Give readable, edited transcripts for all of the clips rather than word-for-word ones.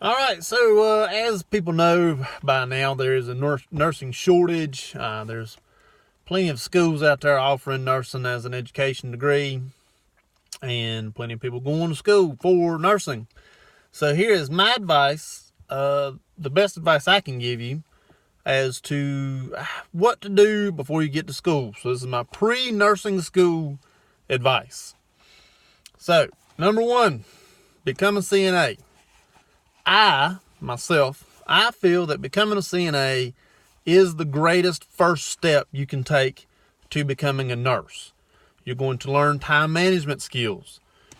All right, so as people know by now, there is a nursing shortage. There's plenty of schools out there offering nursing as an education degree, and plenty of people going to school for nursing. So here is my advice, the best advice I can give you as to what to do before you get to school. So this is my pre-nursing school advice. So, number one, become a CNA. I feel that becoming a CNA is the greatest first step you can take to becoming a nurse. You're going to learn time management skills.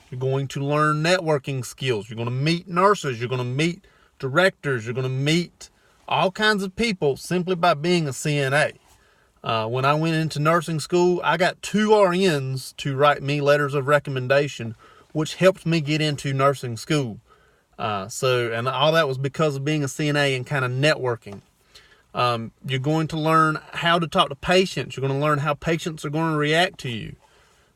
You're going to learn networking skills. You're going to meet nurses. You're going to meet directors. You're going to meet all kinds of people simply by being a CNA. When I went into nursing school, I got 2 RNs to write me letters of recommendation, which helped me get into nursing school. And all that was because of being a CNA and kind of networking. You're going to learn how to talk to patients. You're going to learn how patients are going to react to you.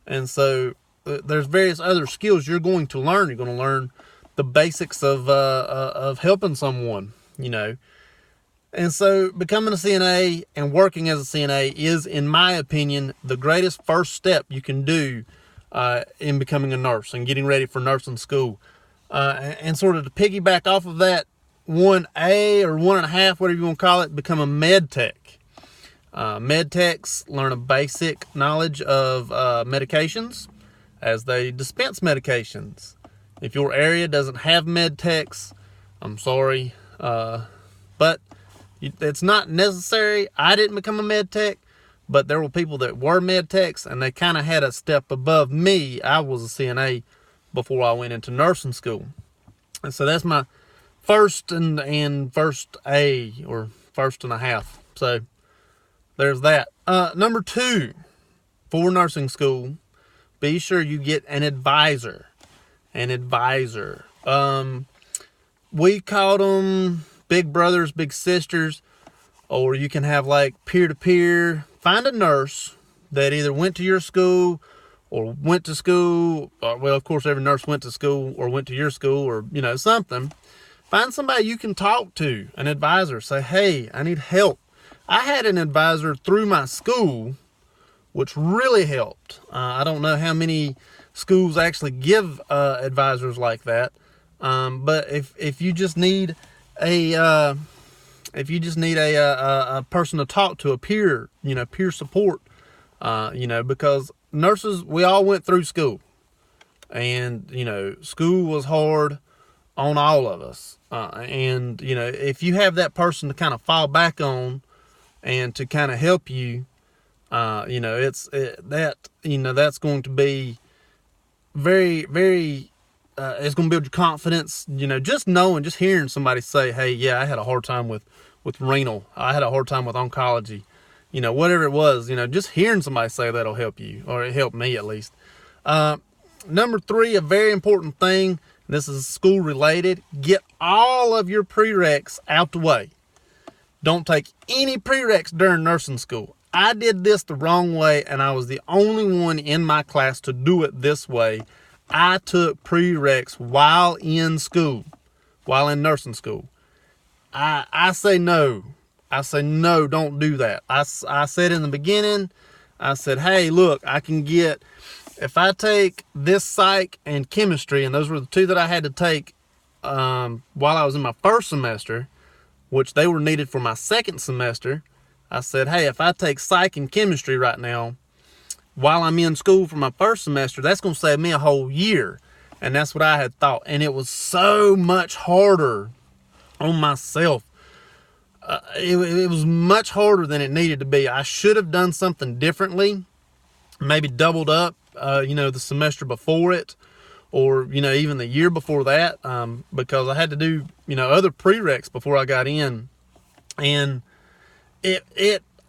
And so there's various other skills you're going to learn. You're going to learn the basics of helping someone, you know. And so becoming a CNA and working as a CNA is, in my opinion, the greatest first step you can do in becoming a nurse and getting ready for nursing school. And sort of to piggyback off of that, 1A or 1.5, whatever you want to call it, become a med tech. Med techs learn a basic knowledge of medications as they dispense medications. If your area doesn't have med techs, I'm sorry, but it's not necessary. I didn't become a med tech, but there were people that were med techs, and they kind of had a step above me. I was a CNA before I went into nursing school. And so that's my first and first A, or 1.5. So there's that. Number 2, for nursing school, be sure you get an advisor. We called them big brothers, big sisters, or you can have like peer-to-peer. Find a nurse that either went to your school or went to school, well, of course, every nurse went to school or went to your school, or, you know, something. Find somebody you can talk to, an advisor. Say, hey, I need help. I had an advisor through my school, which really helped. I don't know how many schools actually give advisors like that. But if you just need a person to talk to, a peer, peer support, because nurses, we all went through school, and school was hard on all of us. And if you have that person to kind of fall back on and to kind of help you, that's going to be very, very. It's going to build your confidence. Just hearing somebody say, "Hey, yeah, I had a hard time with renal. I had a hard time with oncology." Whatever it was, just hearing somebody say that'll help you, or it helped me at least. Number 3, a very important thing, this is school related, get all of your prereqs out the way. Don't take any prereqs during nursing school. I did this the wrong way, and I was the only one in my class to do it this way. I took prereqs while in school, while in nursing school. I say no. Don't do that. I said in the beginning, I said, hey, look, I can get, if I take this psych and chemistry, and those were the 2 that I had to take while I was in my first semester, which they were needed for my second semester. I said, hey, if I take psych and chemistry right now, while I'm in school for my first semester, that's going to save me a whole year. And that's what I had thought. And it was so much harder on myself. It was much harder than it needed to be. I should have done something differently, maybe doubled up, the semester before it, or, even the year before that, because I had to do, other prereqs before I got in. And it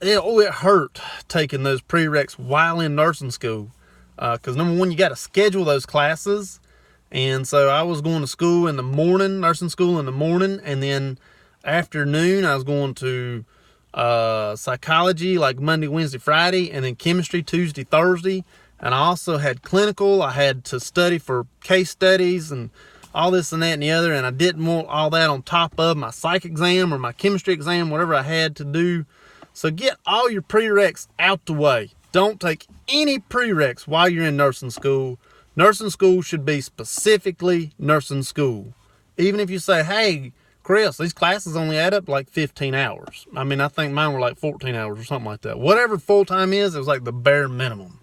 hurt taking those prereqs while in nursing school, because number 1, you got to schedule those classes. And so I was going to school in the morning, nursing school in the morning, and then afternoon I was going to psychology like Monday, Wednesday, Friday, and then chemistry Tuesday, Thursday. And I also had clinical. I had to study for case studies and all this and that and the other, and I didn't want all that on top of my psych exam or my chemistry exam, whatever I had to do. So get all your prereqs out the way. Don't take any prereqs while you're in nursing school. Nursing school should be specifically nursing school. Even if you say, hey, Chris, these classes only add up like 15 hours. I mean, I think mine were like 14 hours or something like that. Whatever full-time is, it was like the bare minimum.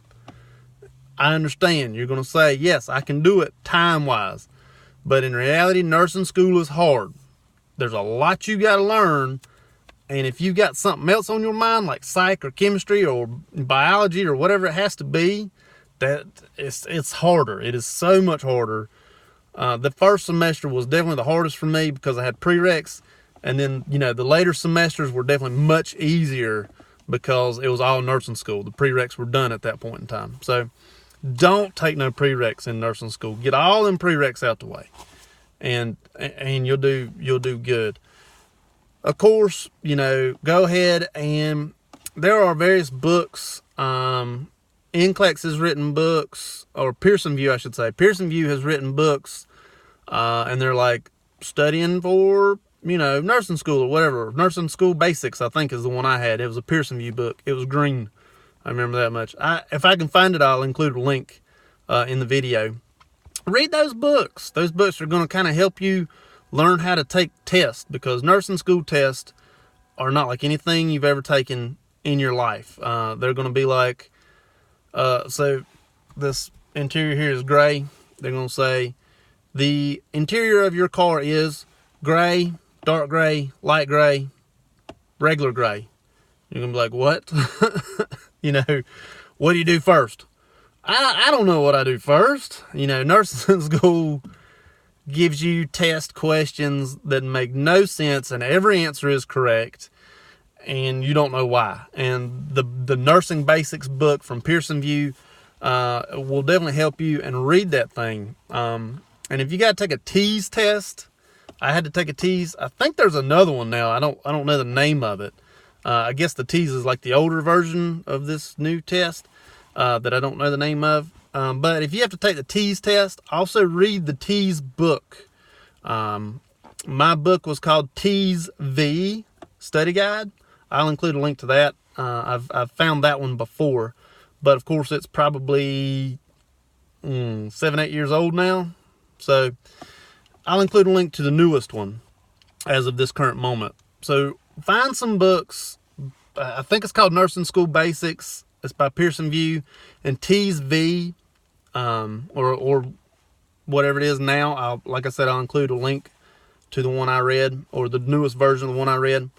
I understand. You're going to say, yes, I can do it time-wise. But in reality, nursing school is hard. There's a lot you got to learn. And if you've got something else on your mind, like psych or chemistry or biology or whatever it has to be, that it's harder. It is so much harder. The first semester was definitely the hardest for me because I had prereqs. And then, the later semesters were definitely much easier because it was all nursing school. The prereqs were done at that point in time. So don't take no prereqs in nursing school. Get all them prereqs out the way. And you'll do good. Of course, go ahead, and there are various books. NCLEX has written books, or Pearson VUE, I should say. Pearson VUE has written books, and they're like studying for, nursing school or whatever. Nursing School Basics, I think, is the one I had. It was a Pearson VUE book. It was green. I remember that much. If I can find it, I'll include a link in the video. Read those books. Those books are going to kind of help you learn how to take tests, because nursing school tests are not like anything you've ever taken in your life. They're going to be like, so this interior here is gray. They're going to say the interior of your car is gray, dark gray, light gray, regular gray. You're going to be like, what? What do you do first? I don't know what I do first. Nursing school gives you test questions that make no sense, and every answer is correct, and you don't know why. And the Nursing Basics book from Pearson VUE will definitely help you, and read that thing. And if you got to take a TEAS test, I had to take a TEAS. I think there's another one now. I don't know the name of it. I guess the TEAS is like the older version of this new test that I don't know the name of. But if you have to take the TEAS test, also read the TEAS book. My book was called TEAS V Study Guide. I'll include a link to that. I've found that one before, but of course it's probably 7-8 years old now. So I'll include a link to the newest one as of this current moment. So find some books. I think it's called Nursing School Basics. It's by Pearson VUE, and TEAS V. Or whatever it is now. Like I said, I'll include a link to the one I read, or the newest version of the one I read.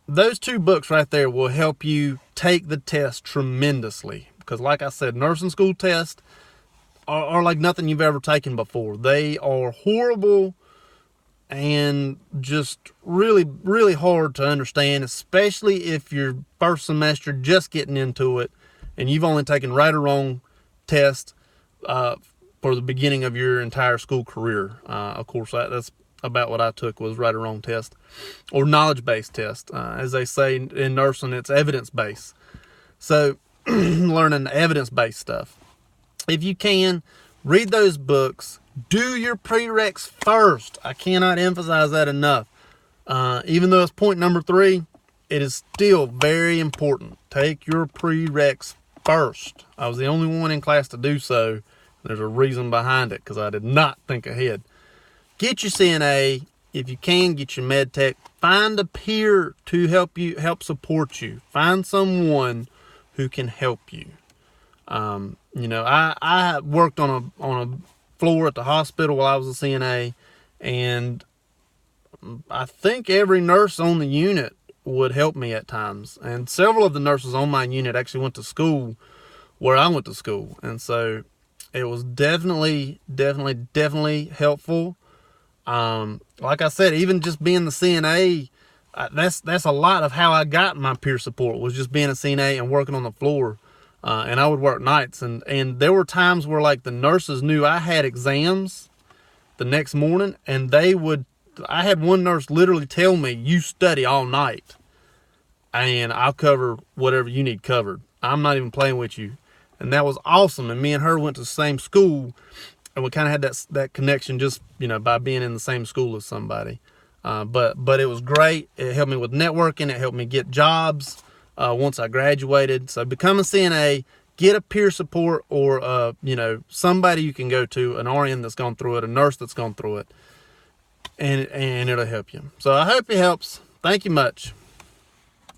Those two books right there will help you take the test tremendously, because like I said, nursing school tests are like nothing you've ever taken before. They are horrible and just really, really hard to understand, especially if you're first semester just getting into it and you've only taken right or wrong test for the beginning of your entire school career. Of course, that's about what I took, was right or wrong test, or knowledge-based test. As they say in nursing, it's evidence-based. So learning evidence-based stuff. If you can, read those books. Do your prereqs first. I cannot emphasize that enough. Even though it's point number 3, it is still very important. Take your prereqs first. I was the only one in class to do so. There's a reason behind it, because I did not think ahead. Get your CNA. If you can, get your med tech. Find a peer to help support you. Find someone who can help you. I worked on a floor at the hospital while I was a CNA, and I think every nurse on the unit would help me at times. And several of the nurses on my unit actually went to school where I went to school. And so it was definitely helpful. Like I said, even just being the CNA, that's a lot of how I got my peer support, was just being a CNA and working on the floor. And I would work nights, and there were times where like the nurses knew I had exams the next morning, and I had one nurse literally tell me, you study all night and I'll cover whatever you need covered. I'm not even playing with you. And that was awesome. And me and her went to the same school, and we kind of had that connection just, you know, by being in the same school as somebody. But it was great. It helped me with networking. It helped me get jobs once I graduated. So become a CNA, get a peer support, or you know, somebody you can go to, an RN that's gone through it, a nurse that's gone through it, and it'll help you. So I hope it helps. Thank you much.